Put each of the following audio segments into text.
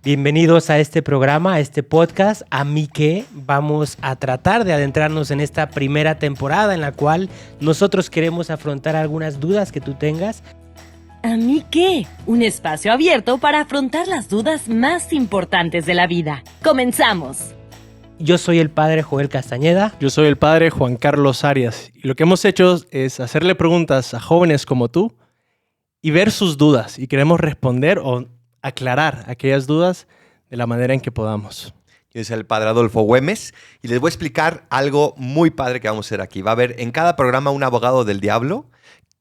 Bienvenidos a este programa, a este podcast, A mí qué. Vamos a tratar de adentrarnos en esta primera temporada en la cual nosotros queremos afrontar algunas dudas que tú tengas. ¿A mí qué? Un espacio abierto para afrontar las dudas más importantes de la vida. ¡Comenzamos! Yo soy el padre Joel Castañeda. Yo soy el padre Juan Carlos Arias. Y lo que hemos hecho es hacerle preguntas a jóvenes como tú y ver sus dudas. Y queremos responder o aclarar aquellas dudas de la manera en que podamos. Yo soy el padre Adolfo Güemes y les voy a explicar algo muy padre que vamos a hacer aquí. Va a haber en cada programa un abogado del diablo,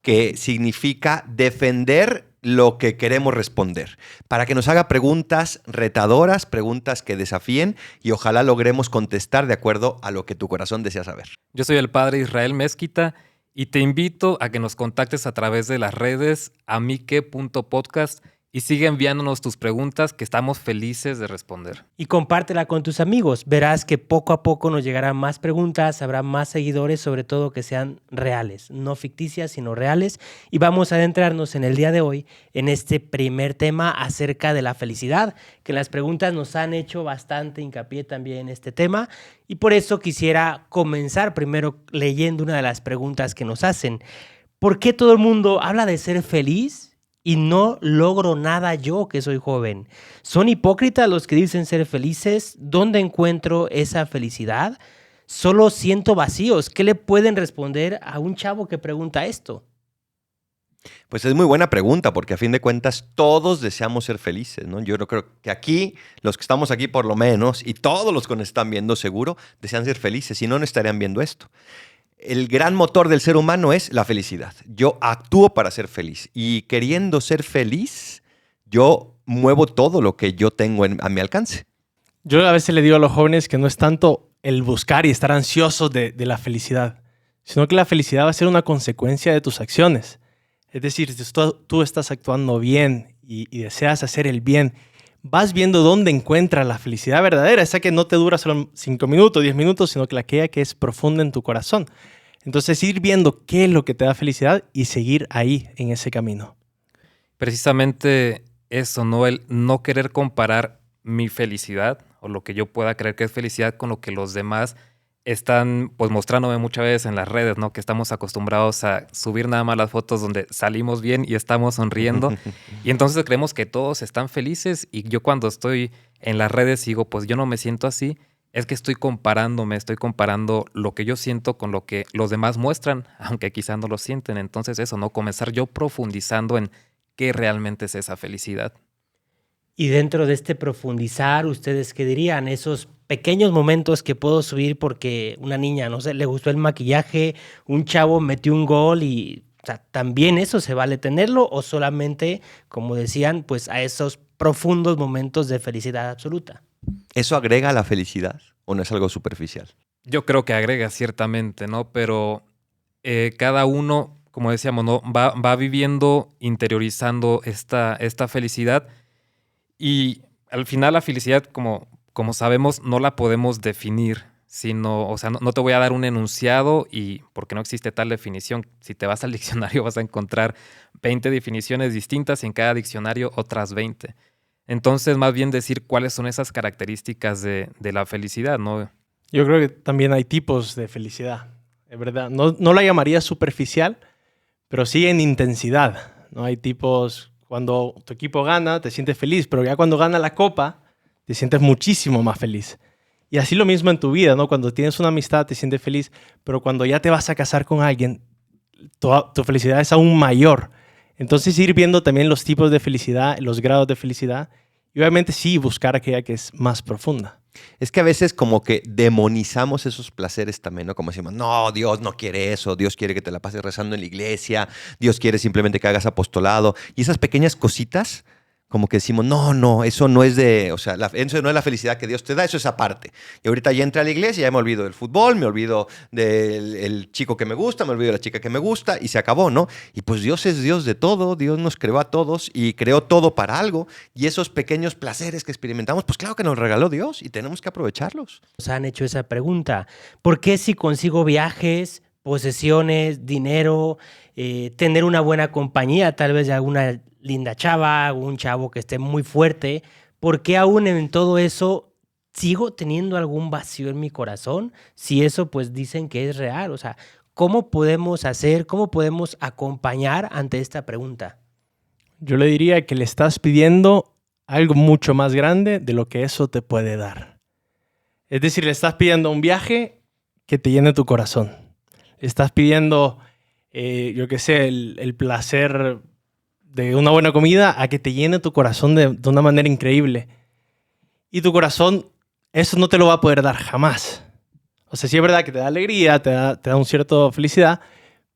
que significa defender lo que queremos responder, para que nos haga preguntas retadoras, preguntas que desafíen y ojalá logremos contestar de acuerdo a lo que tu corazón desea saber. Yo soy el padre Israel Mezquita y te invito a que nos contactes a través de las redes amique.podcast y sigue enviándonos tus preguntas que estamos felices de responder. Y compártela con tus amigos. Verás que poco a poco nos llegarán más preguntas, habrá más seguidores, sobre todo que sean reales, no ficticias, sino reales. Y vamos a adentrarnos en el día de hoy en este primer tema acerca de la felicidad, que las preguntas nos han hecho bastante hincapié también en este tema. Y por eso quisiera comenzar primero leyendo una de las preguntas que nos hacen. ¿Por qué todo el mundo habla de ser feliz y no logro nada yo que soy joven? ¿Son hipócritas los que dicen ser felices? ¿Dónde encuentro esa felicidad? Solo siento vacíos. ¿Qué le pueden responder a un chavo que pregunta esto? Pues es muy buena pregunta porque a fin de cuentas todos deseamos ser felices, ¿no? Yo creo que aquí, los que estamos aquí por lo menos, y todos los que nos están viendo seguro, desean ser felices, si no, no estarían viendo esto. El gran motor del ser humano es la felicidad. Yo actúo para ser feliz y queriendo ser feliz, yo muevo todo lo que yo tengo a mi alcance. Yo a veces le digo a los jóvenes que no es tanto el buscar y estar ansiosos de la felicidad, sino que la felicidad va a ser una consecuencia de tus acciones. Es decir, si tú estás actuando bien y deseas hacer el bien, vas viendo dónde encuentras la felicidad verdadera, esa que no te dura solo 5 minutos, 10 minutos, sino que aquella que es profunda en tu corazón. Entonces, ir viendo qué es lo que te da felicidad y seguir ahí, en ese camino. Precisamente eso, ¿no? El no querer comparar mi felicidad o lo que yo pueda creer que es felicidad con lo que los demás están pues mostrándome muchas veces en las redes, ¿no? Que estamos acostumbrados a subir nada más las fotos donde salimos bien y estamos sonriendo. Y entonces creemos que todos están felices y yo cuando estoy en las redes digo, pues yo no me siento así. Es que estoy comparando lo que yo siento con lo que los demás muestran, aunque quizá no lo sienten. Entonces eso, ¿no? Comenzar yo profundizando en qué realmente es esa felicidad. Y dentro de este profundizar, ¿ustedes qué dirían? Esos pequeños momentos que puedo subir porque una niña, no sé, le gustó el maquillaje, un chavo metió un gol y, o sea, ¿también eso se vale tenerlo o solamente, como decían, pues a esos profundos momentos de felicidad absoluta? ¿Eso agrega a la felicidad o no es algo superficial? Yo creo que agrega ciertamente, ¿no? Pero cada uno, como decíamos, ¿no? va viviendo, interiorizando esta felicidad y al final la felicidad, como sabemos, no la podemos definir, sino, o sea, no te voy a dar un enunciado y porque no existe tal definición. Si te vas al diccionario vas a encontrar 20 definiciones distintas y en cada diccionario otras 20. Entonces, más bien decir cuáles son esas características de la felicidad, ¿no? Yo creo que también hay tipos de felicidad, es verdad. No la llamaría superficial, pero sí en intensidad, ¿no? Hay tipos, cuando tu equipo gana, te sientes feliz, pero ya cuando gana la copa, te sientes muchísimo más feliz. Y así lo mismo en tu vida, ¿no? Cuando tienes una amistad, te sientes feliz, pero cuando ya te vas a casar con alguien, tu felicidad es aún mayor. Entonces, ir viendo también los tipos de felicidad, los grados de felicidad, y obviamente sí buscar aquella que es más profunda. Es que a veces como que demonizamos esos placeres también, ¿no? Como decimos, no, Dios no quiere eso, Dios quiere que te la pases rezando en la iglesia, Dios quiere simplemente que hagas apostolado. Y esas pequeñas cositas como que decimos, no, eso no es de, o sea, eso no es la felicidad que Dios te da, eso es aparte. Y ahorita ya entré a la iglesia, ya me olvido del fútbol, me olvido del chico que me gusta, me olvido de la chica que me gusta y se acabó, ¿no? Y pues Dios es Dios de todo, Dios nos creó a todos y creó todo para algo. Y esos pequeños placeres que experimentamos, pues claro que nos regaló Dios y tenemos que aprovecharlos. Nos han hecho esa pregunta. ¿Por qué si consigo viajes, posesiones, dinero, tener una buena compañía, tal vez de alguna linda chava, un chavo que esté muy fuerte, ¿por qué aún en todo eso sigo teniendo algún vacío en mi corazón? Si eso pues dicen que es real. O sea, ¿cómo podemos acompañar ante esta pregunta? Yo le diría que le estás pidiendo algo mucho más grande de lo que eso te puede dar. Es decir, le estás pidiendo un viaje que te llene tu corazón. Le estás pidiendo, yo qué sé, el placer de una buena comida a que te llene tu corazón de una manera increíble. Y tu corazón, eso no te lo va a poder dar jamás. O sea, sí es verdad que te da alegría, te da un cierto felicidad,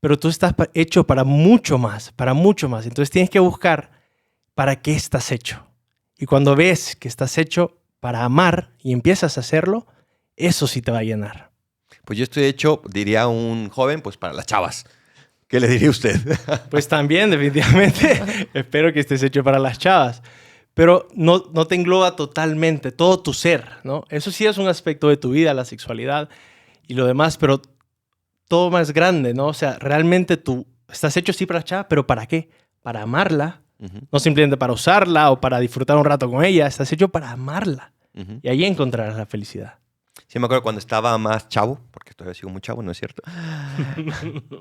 pero tú estás hecho para mucho más, para mucho más. Entonces tienes que buscar para qué estás hecho. Y cuando ves que estás hecho para amar y empiezas a hacerlo, eso sí te va a llenar. Pues yo estoy hecho, diría un joven, pues para las chavas. ¿Qué le diría usted? Pues también, definitivamente, espero que estés hecho para las chavas. Pero no te engloba totalmente todo tu ser, ¿no? Eso sí es un aspecto de tu vida, la sexualidad y lo demás, pero todo más grande, ¿no? O sea, realmente tú estás hecho sí para la chava, pero ¿para qué? Para amarla, no simplemente para usarla o para disfrutar un rato con ella, estás hecho para amarla. Y ahí encontrarás la felicidad. Sí, me acuerdo cuando estaba más chavo, porque todavía sigo muy chavo, ¿no es cierto?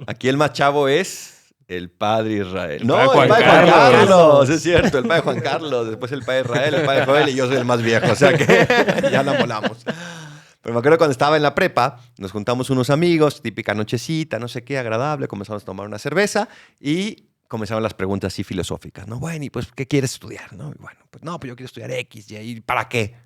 Aquí el más chavo es el padre Israel. El padre Juan Carlos, es cierto, el padre Juan Carlos, después el padre Israel, el padre Joel y yo soy el más viejo, o sea que ya la molamos. Pero me acuerdo cuando estaba en la prepa, nos juntamos unos amigos, típica nochecita, no sé qué, agradable, comenzamos a tomar una cerveza y comenzaron las preguntas así filosóficas, ¿no? Bueno, ¿y pues qué quieres estudiar? ¿No? Y bueno, pues no, pues yo quiero estudiar X, ¿y para qué?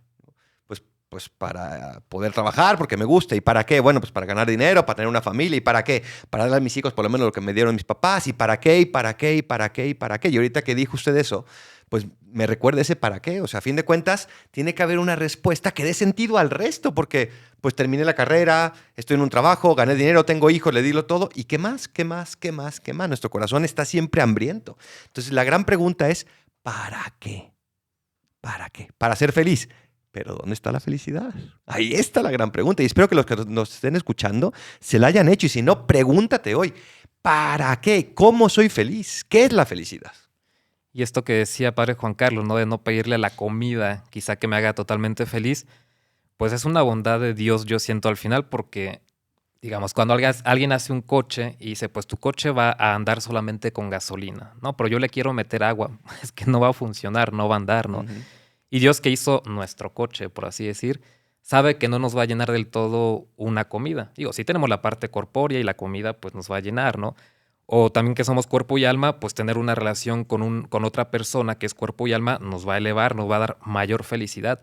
Pues para poder trabajar, porque me gusta. ¿Y para qué? Bueno, pues para ganar dinero, para tener una familia. ¿Y para qué? Para darle a mis hijos por lo menos lo que me dieron mis papás. ¿Y para qué? ¿Y para qué? ¿Y para qué? ¿Y para qué? Y ahorita que dijo usted eso, pues me recuerda ese para qué. O sea, a fin de cuentas, tiene que haber una respuesta que dé sentido al resto, porque pues terminé la carrera, estoy en un trabajo, gané dinero, tengo hijos, le di todo. ¿Y qué más? ¿Qué más? ¿Qué más? ¿Qué más? Nuestro corazón está siempre hambriento. Entonces, la gran pregunta es, ¿para qué? ¿Para qué? Para ser feliz. Pero ¿dónde está la felicidad? Ahí está la gran pregunta. Y espero que los que nos estén escuchando se la hayan hecho. Y si no, pregúntate hoy, ¿para qué? ¿Cómo soy feliz? ¿Qué es la felicidad? Y esto que decía Padre Juan Carlos, ¿no? De no pedirle a la comida, quizá que me haga totalmente feliz, pues es una bondad de Dios, yo siento al final, porque, digamos, cuando alguien hace un coche y dice, pues tu coche va a andar solamente con gasolina, ¿no? Pero yo le quiero meter agua, es que no va a funcionar, no va a andar, ¿no? Y Dios, que hizo nuestro coche, por así decir, sabe que no nos va a llenar del todo una comida. Digo, si tenemos la parte corpórea y la comida, pues nos va a llenar, ¿no? O también que somos cuerpo y alma, pues tener una relación con otra persona que es cuerpo y alma nos va a elevar, nos va a dar mayor felicidad.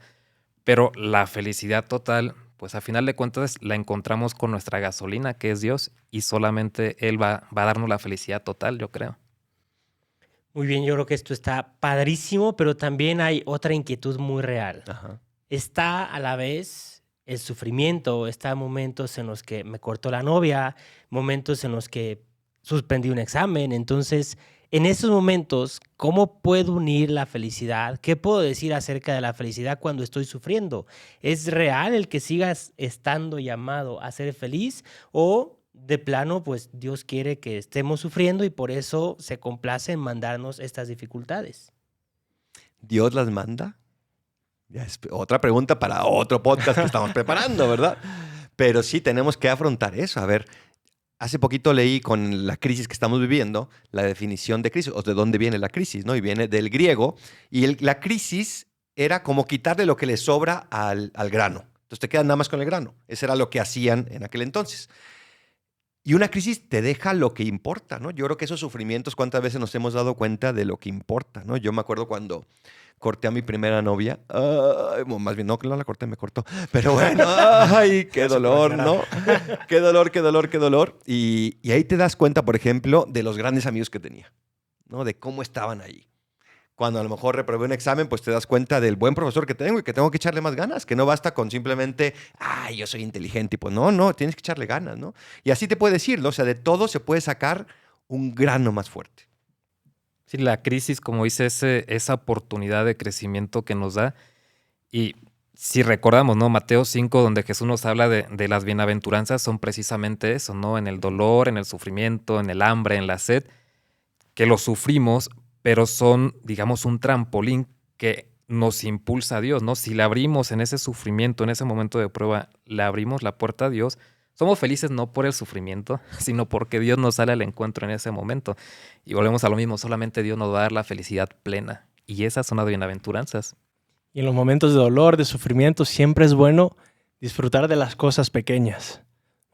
Pero la felicidad total, pues a final de cuentas la encontramos con nuestra gasolina, que es Dios, y solamente Él va a darnos la felicidad total, yo creo. Muy bien, yo creo que esto está padrísimo, pero también hay otra inquietud muy real. Ajá. Está a la vez el sufrimiento, está momentos en los que me cortó la novia, momentos en los que suspendí un examen. Entonces, en esos momentos, ¿cómo puedo unir la felicidad? ¿Qué puedo decir acerca de la felicidad cuando estoy sufriendo? ¿Es real el que sigas estando llamado a ser feliz o de plano, pues Dios quiere que estemos sufriendo y por eso se complace en mandarnos estas dificultades? ¿Dios las manda? Ya es otra pregunta para otro podcast que estamos preparando, ¿verdad? Pero sí tenemos que afrontar eso. A ver, hace poquito leí con la crisis que estamos viviendo la definición de crisis, o de dónde viene la crisis, ¿no? Y viene del griego. Y la crisis era como quitarle lo que le sobra al grano. Entonces te quedas nada más con el grano. Eso era lo que hacían en aquel entonces. Y una crisis te deja lo que importa, ¿no? Yo creo que esos sufrimientos, ¿cuántas veces nos hemos dado cuenta de lo que importa, ¿no? Yo me acuerdo cuando corté a mi primera novia. Más bien, no, que no la corté, me cortó. Pero bueno, ¡ay, qué dolor, ¿no? Qué dolor, qué dolor, qué dolor. Y ahí te das cuenta, por ejemplo, de los grandes amigos que tenía, ¿no? De cómo estaban ahí. Cuando a lo mejor reprobé un examen, pues te das cuenta del buen profesor que tengo y que tengo que echarle más ganas, que no basta con simplemente, yo soy inteligente. Y pues no, tienes que echarle ganas, ¿no? Y así te puedes ir, ¿no? O sea, de todo se puede sacar un grano más fuerte. Sí, la crisis, como dice, esa oportunidad de crecimiento que nos da. Y si recordamos, ¿no? Mateo 5, donde Jesús nos habla de las bienaventuranzas, son precisamente eso, ¿no? En el dolor, en el sufrimiento, en el hambre, en la sed, que lo sufrimos, pero son, digamos, un trampolín que nos impulsa a Dios, ¿no? Si le abrimos en ese sufrimiento, en ese momento de prueba, le abrimos la puerta a Dios, somos felices no por el sufrimiento, sino porque Dios nos sale al encuentro en ese momento. Y volvemos a lo mismo, solamente Dios nos va a dar la felicidad plena. Y esas son las bienaventuranzas. Y en los momentos de dolor, de sufrimiento, siempre es bueno disfrutar de las cosas pequeñas.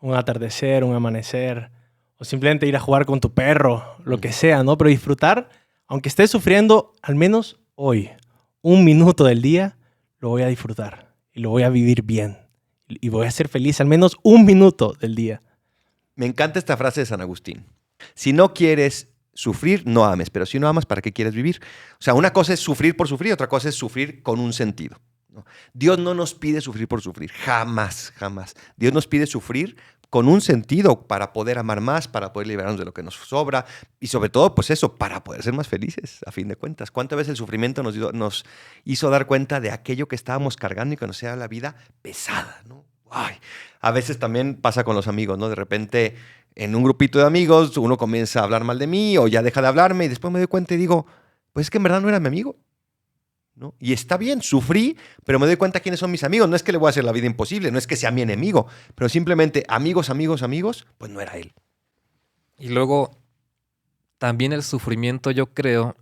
Un atardecer, un amanecer, o simplemente ir a jugar con tu perro, lo que sea, ¿no? Pero disfrutar, aunque estés sufriendo, al menos hoy, 1 minuto del día, lo voy a disfrutar y lo voy a vivir bien. Y voy a ser feliz al menos 1 minuto del día. Me encanta esta frase de San Agustín. Si no quieres sufrir, no ames, pero si no amas, ¿para qué quieres vivir? O sea, una cosa es sufrir por sufrir, otra cosa es sufrir con un sentido, ¿no? Dios no nos pide sufrir por sufrir, jamás, jamás. Dios nos pide sufrir con un sentido para poder amar más, para poder liberarnos de lo que nos sobra y sobre todo, pues eso, para poder ser más felices, a fin de cuentas. ¿Cuántas veces el sufrimiento nos hizo dar cuenta de aquello que estábamos cargando y que nos hacía la vida pesada, ¿no? Ay, a veces también pasa con los amigos, ¿no? De repente, en un grupito de amigos, uno comienza a hablar mal de mí o ya deja de hablarme y después me doy cuenta y digo, pues es que en verdad no era mi amigo, ¿no? Y está bien, sufrí, pero me doy cuenta quiénes son mis amigos. No es que le voy a hacer la vida imposible, no es que sea mi enemigo, pero simplemente amigos, pues no era él. Y luego, también el sufrimiento, yo creo,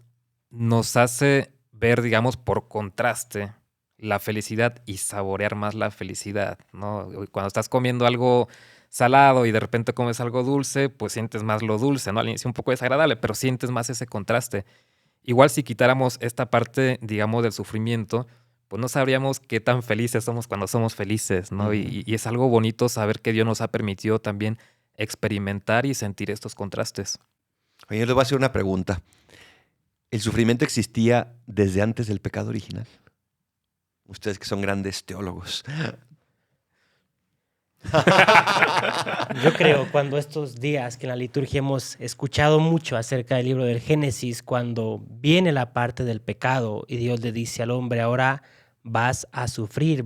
nos hace ver, digamos, por contraste, la felicidad y saborear más la felicidad, ¿no? Cuando estás comiendo algo salado y de repente comes algo dulce, pues sientes más lo dulce, ¿no? Al inicio un poco desagradable, pero sientes más ese contraste. Igual si quitáramos esta parte, digamos, del sufrimiento, pues no sabríamos qué tan felices somos cuando somos felices, ¿no? Y es algo bonito saber que Dios nos ha permitido también experimentar y sentir estos contrastes. Oye, yo les voy a hacer una pregunta. ¿El sufrimiento existía desde antes del pecado original? Ustedes que son grandes teólogos. Yo creo, cuando estos días que en la liturgia hemos escuchado mucho acerca del libro del Génesis, cuando viene la parte del pecado y Dios le dice al hombre, ahora vas a sufrir,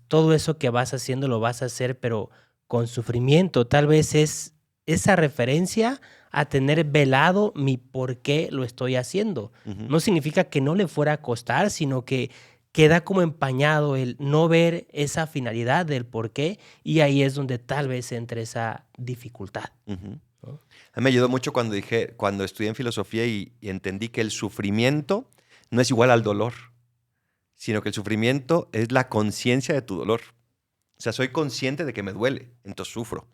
todo eso que vas haciendo lo vas a hacer, pero con sufrimiento. Tal vez es esa referencia a tener velado mi por qué lo estoy haciendo. No significa que no le fuera a costar, sino que queda como empañado el no ver esa finalidad del por qué, y ahí es donde tal vez entre esa dificultad. ¿No? A mí me ayudó mucho cuando estudié en filosofía y entendí que el sufrimiento no es igual al dolor, sino que el sufrimiento es la conciencia de tu dolor. O sea, soy consciente de que me duele, entonces sufro,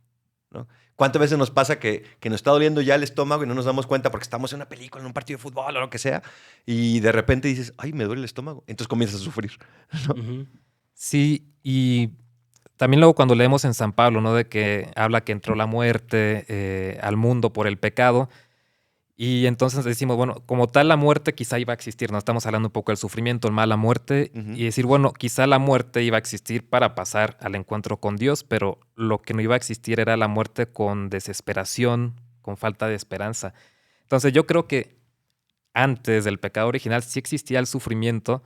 ¿no? ¿Cuántas veces nos pasa que nos está doliendo ya el estómago y no nos damos cuenta porque estamos en una película, en un partido de fútbol o lo que sea, y de repente dices, ay, me duele el estómago? Entonces comienzas a sufrir, ¿no? Sí, y también luego cuando leemos en San Pablo, ¿no? De que habla que entró la muerte al mundo por el pecado. Y entonces decimos, bueno, como tal la muerte quizá iba a existir, ¿no? Estamos hablando un poco del sufrimiento, el mal, la muerte, y decir, bueno, quizá la muerte iba a existir para pasar al encuentro con Dios, pero lo que no iba a existir era la muerte con desesperación, con falta de esperanza. Entonces yo creo que antes del pecado original sí existía el sufrimiento,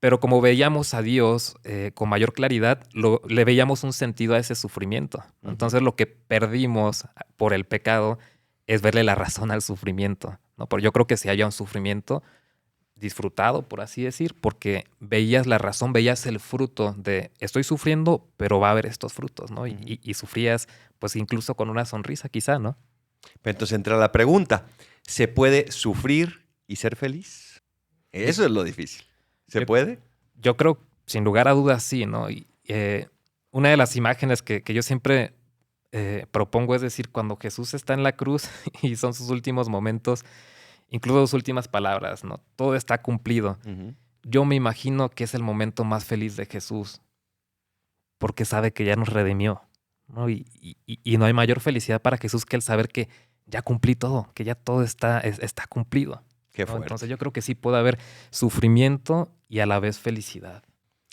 pero como veíamos a Dios con mayor claridad, le veíamos un sentido a ese sufrimiento. Entonces lo que perdimos por el pecado es verle la razón al sufrimiento, ¿no? Pero yo creo que sí había un sufrimiento disfrutado, por así decir, porque veías la razón, veías el fruto de estoy sufriendo, pero va a haber estos frutos, ¿no? Y sufrías, pues incluso con una sonrisa quizá, ¿no? Pero entonces entra la pregunta, ¿se puede sufrir y ser feliz? Eso es lo difícil. ¿Se puede? Yo creo, sin lugar a dudas, sí, ¿no? Y, una de las imágenes que yo siempre propongo es decir, cuando Jesús está en la cruz y son sus últimos momentos, incluso sus últimas palabras, ¿no? Todo está cumplido. Yo me imagino que es el momento más feliz de Jesús porque sabe que ya nos redimió, ¿no? Y no hay mayor felicidad para Jesús que el saber que ya cumplí todo, que ya todo está cumplido. Qué ¿no? fuerte. Entonces yo creo que sí puede haber sufrimiento y a la vez felicidad.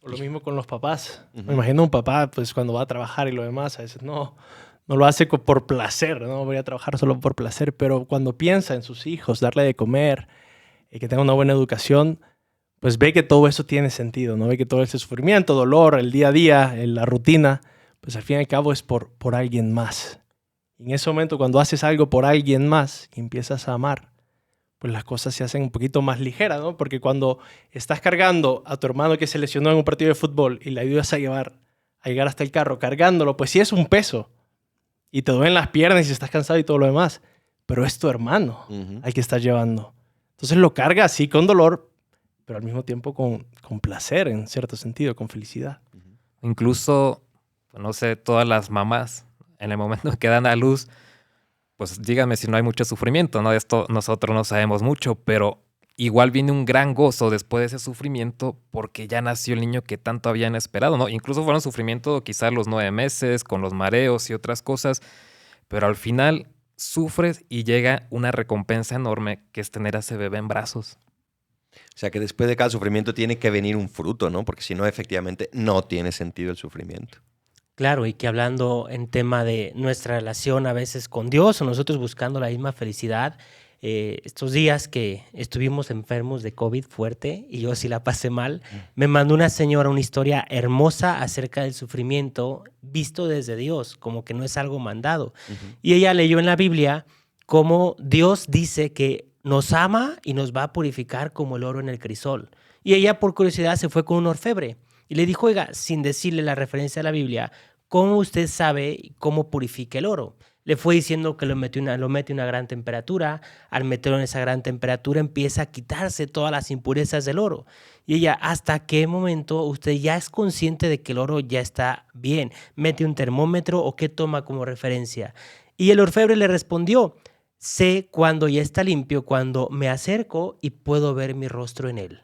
O lo mismo con los papás. Me imagino un papá, pues cuando va a trabajar y lo demás, a veces no lo hace por placer, no voy a trabajar solo por placer, pero cuando piensa en sus hijos, darle de comer, que tenga una buena educación, pues ve que todo eso tiene sentido, ¿no? Ve que todo ese sufrimiento, dolor, el día a día, la rutina, pues al fin y al cabo es por alguien más. Y en ese momento, cuando haces algo por alguien más y empiezas a amar, pues las cosas se hacen un poquito más ligeras, ¿no? Porque cuando estás cargando a tu hermano que se lesionó en un partido de fútbol y le ayudas a llegar hasta el carro cargándolo, pues sí es un peso. Y te duelen las piernas y estás cansado y todo lo demás. Pero es tu hermano al que estás llevando. Entonces lo cargas así con dolor, pero al mismo tiempo con placer, en cierto sentido, con felicidad. Incluso, no sé, todas las mamás, en el momento que dan a luz, pues díganme si no hay mucho sufrimiento, ¿no? De esto nosotros no sabemos mucho, pero igual viene un gran gozo después de ese sufrimiento porque ya nació el niño que tanto habían esperado, ¿no? Incluso fueron sufrimiento quizás los 9 meses, con los mareos y otras cosas, pero al final sufres y llega una recompensa enorme que es tener a ese bebé en brazos. O sea que después de cada sufrimiento tiene que venir un fruto, ¿no? Porque si no, efectivamente, no tiene sentido el sufrimiento. Claro, y que hablando en tema de nuestra relación a veces con Dios o nosotros buscando la misma felicidad, estos días que estuvimos enfermos de COVID fuerte y yo sí la pasé mal, me mandó una señora una historia hermosa acerca del sufrimiento visto desde Dios, como que no es algo mandado. Y ella leyó en la Biblia cómo Dios dice que nos ama y nos va a purificar como el oro en el crisol. Y ella por curiosidad se fue con un orfebre y le dijo, oiga, sin decirle la referencia a la Biblia, ¿cómo usted sabe cómo purifica el oro? Le fue diciendo que lo mete a una gran temperatura. Al meterlo en esa gran temperatura empieza a quitarse todas las impurezas del oro. Y ella, ¿hasta qué momento usted ya es consciente de que el oro ya está bien? ¿Mete un termómetro o qué toma como referencia? Y el orfebre le respondió, sé cuando ya está limpio, cuando me acerco y puedo ver mi rostro en él.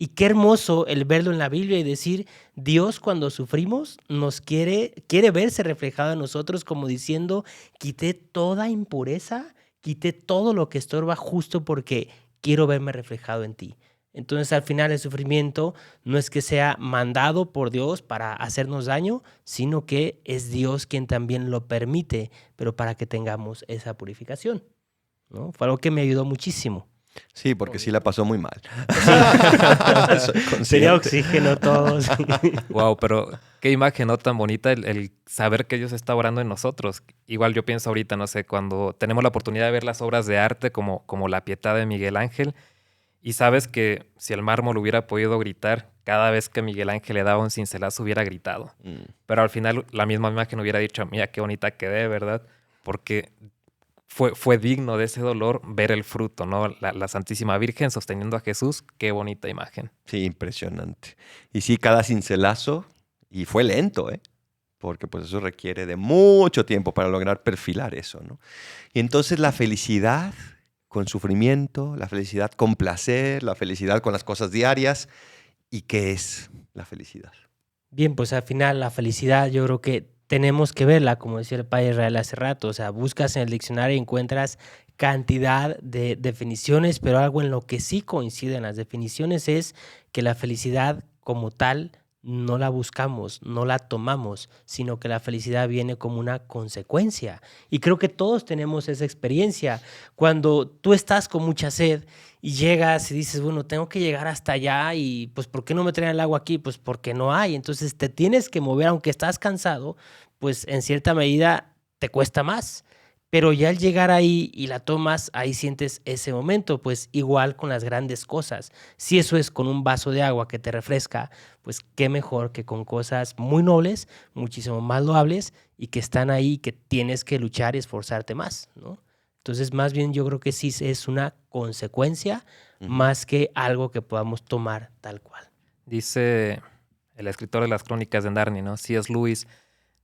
Y qué hermoso el verlo en la Biblia y decir, Dios cuando sufrimos nos quiere verse reflejado en nosotros como diciendo, quité toda impureza, quité todo lo que estorba justo porque quiero verme reflejado en ti. Entonces al final el sufrimiento no es que sea mandado por Dios para hacernos daño, sino que es Dios quien también lo permite, pero para que tengamos esa purificación, ¿no? Fue algo que me ayudó muchísimo. Sí, porque sí la pasó muy mal. Soy consciente. Sería oxígeno todos. Wow, pero qué imagen, ¿no? Tan bonita el saber que Dios está orando en nosotros. Igual yo pienso ahorita, no sé, cuando tenemos la oportunidad de ver las obras de arte como La Pietà de Miguel Ángel, y sabes que si el mármol hubiera podido gritar, cada vez que Miguel Ángel le daba un cincelazo hubiera gritado. Pero al final la misma imagen hubiera dicho, mira qué bonita quedé, ¿verdad? Porque fue digno de ese dolor ver el fruto, ¿no? La Santísima Virgen sosteniendo a Jesús, qué bonita imagen. Sí, impresionante. Y sí, cada cincelazo, y fue lento, ¿eh? Porque pues eso requiere de mucho tiempo para lograr perfilar eso, ¿no? Y entonces la felicidad con sufrimiento, la felicidad con placer, la felicidad con las cosas diarias. ¿Y qué es la felicidad? Bien, pues al final la felicidad yo creo que tenemos que verla, como decía el padre Israel hace rato. O sea, buscas en el diccionario y encuentras cantidad de definiciones, pero algo en lo que sí coinciden las definiciones es que la felicidad como tal no la buscamos, no la tomamos, sino que la felicidad viene como una consecuencia. Y creo que todos tenemos esa experiencia. Cuando tú estás con mucha sed y llegas y dices, bueno, tengo que llegar hasta allá y pues ¿por qué no me traen el agua aquí? Pues porque no hay. Entonces te tienes que mover, aunque estás cansado, pues en cierta medida te cuesta más. Pero ya al llegar ahí y la tomas, ahí sientes ese momento, pues igual con las grandes cosas. Si eso es con un vaso de agua que te refresca, pues qué mejor que con cosas muy nobles, muchísimo más loables y que están ahí, que tienes que luchar y esforzarte más, ¿no? Entonces, más bien yo creo que sí es una consecuencia más que algo que podamos tomar tal cual. Dice el escritor de las Crónicas de Narnia, ¿no? C.S. Lewis,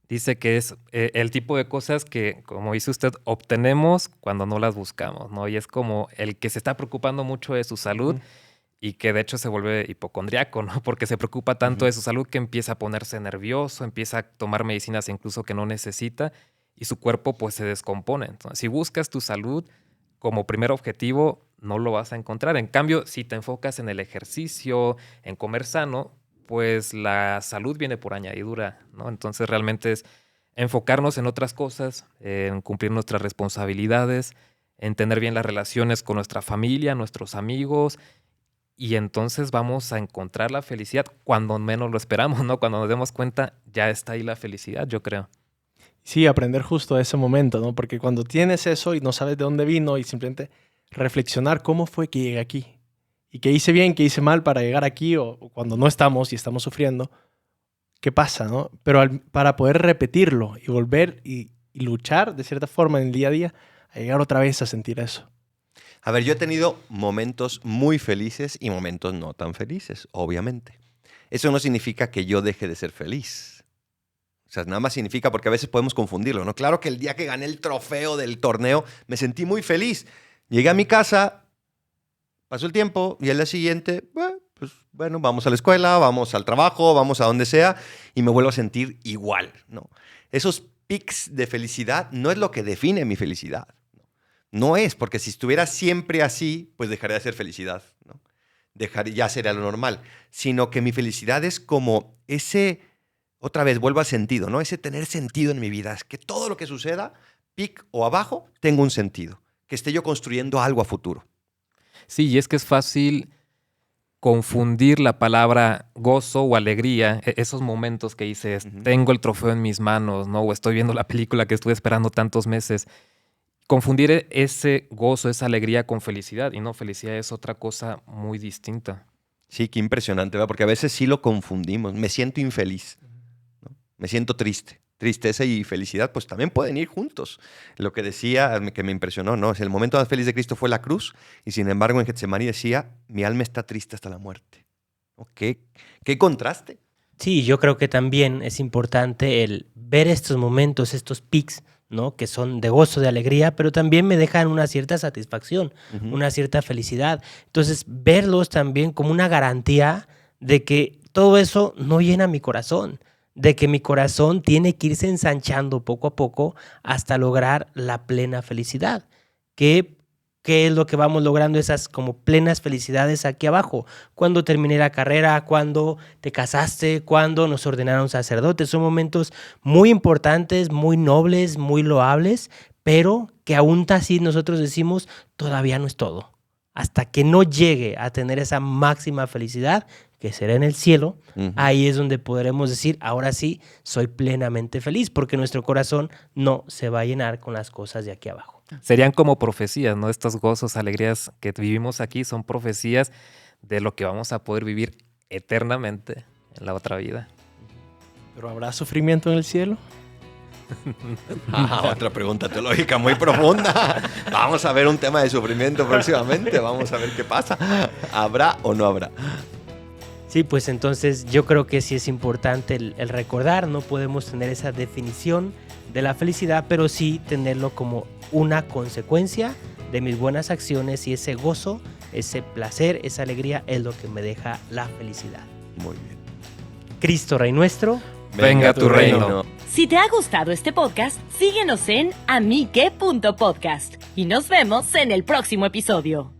dice que es el tipo de cosas que, como dice usted, obtenemos cuando no las buscamos, ¿no? Y es como el que se está preocupando mucho de su salud y que de hecho se vuelve hipocondriaco, ¿no? Porque se preocupa tanto de su salud que empieza a ponerse nervioso, empieza a tomar medicinas incluso que no necesita y su cuerpo pues se descompone. Entonces, si buscas tu salud como primer objetivo, no lo vas a encontrar. En cambio, si te enfocas en el ejercicio, en comer sano, pues la salud viene por añadidura, ¿no? Entonces realmente es enfocarnos en otras cosas, en cumplir nuestras responsabilidades, en tener bien las relaciones con nuestra familia, nuestros amigos, y entonces vamos a encontrar la felicidad cuando menos lo esperamos, ¿no? Cuando nos demos cuenta, ya está ahí la felicidad, yo creo. Sí, aprender justo de ese momento, ¿no? Porque cuando tienes eso y no sabes de dónde vino y simplemente reflexionar cómo fue que llegué aquí. Y qué hice bien, qué hice mal para llegar aquí, o cuando no estamos y estamos sufriendo, ¿qué pasa, no? Pero para poder repetirlo y volver y luchar de cierta forma en el día a día, a llegar otra vez a sentir eso. A ver, yo he tenido momentos muy felices y momentos no tan felices, obviamente. Eso no significa que yo deje de ser feliz. O sea, nada más significa, porque a veces podemos confundirlo, ¿no? Claro que el día que gané el trofeo del torneo me sentí muy feliz. Llegué a mi casa, pasó el tiempo y al día siguiente, pues bueno, vamos a la escuela, vamos al trabajo, vamos a donde sea y me vuelvo a sentir igual, ¿no? Esos pics de felicidad no es lo que define mi felicidad. No es, porque si estuviera siempre así, pues dejaría de ser felicidad, ¿no? Ya sería lo normal. Sino que mi felicidad es como ese, otra vez, vuelvo al sentido, ¿no? Ese tener sentido en mi vida. Es que todo lo que suceda, pic o abajo, tenga un sentido. Que esté yo construyendo algo a futuro. Sí, y es que es fácil confundir la palabra gozo o alegría, esos momentos que dices, tengo el trofeo en mis manos, ¿no? O estoy viendo la película que estuve esperando tantos meses. Confundir ese gozo, esa alegría con felicidad. Y no, felicidad es otra cosa muy distinta. Sí, qué impresionante, ¿verdad? Porque a veces sí lo confundimos. Me siento infeliz, ¿no? Me siento triste. Tristeza y felicidad pues también pueden ir juntos. Lo que decía, que me impresionó, ¿no? El momento más feliz de Cristo fue la cruz y sin embargo en Getsemaní decía, mi alma está triste hasta la muerte. ¿No? ¿Qué contraste? Sí, yo creo que también es importante el ver estos momentos, estos pics, ¿no? Que son de gozo, de alegría, pero también me dejan una cierta satisfacción, una cierta felicidad. Entonces, verlos también como una garantía de que todo eso no llena mi corazón, de que mi corazón tiene que irse ensanchando poco a poco hasta lograr la plena felicidad. ¿Qué es lo que vamos logrando esas como plenas felicidades aquí abajo? Cuando terminé la carrera, cuando te casaste, cuando nos ordenaron sacerdotes. Son momentos muy importantes, muy nobles, muy loables, pero que aún así nosotros decimos, todavía no es todo. Hasta que no llegue a tener esa máxima felicidad, que será en el cielo, ahí es donde podremos decir, ahora sí, soy plenamente feliz, porque nuestro corazón no se va a llenar con las cosas de aquí abajo. Serían como profecías, ¿no? Estos gozos, alegrías que vivimos aquí son profecías de lo que vamos a poder vivir eternamente en la otra vida. ¿Pero habrá sufrimiento en el cielo? Otra pregunta teológica muy profunda. Vamos a ver un tema de sufrimiento próximamente. Vamos a ver qué pasa. ¿Habrá o no habrá? Sí, pues entonces yo creo que sí es importante el recordar, no podemos tener esa definición de la felicidad, pero sí tenerlo como una consecuencia de mis buenas acciones y ese gozo, ese placer, esa alegría es lo que me deja la felicidad. Muy bien. Cristo Rey nuestro, venga tu reino. Si te ha gustado este podcast, síguenos en amique.podcast y nos vemos en el próximo episodio.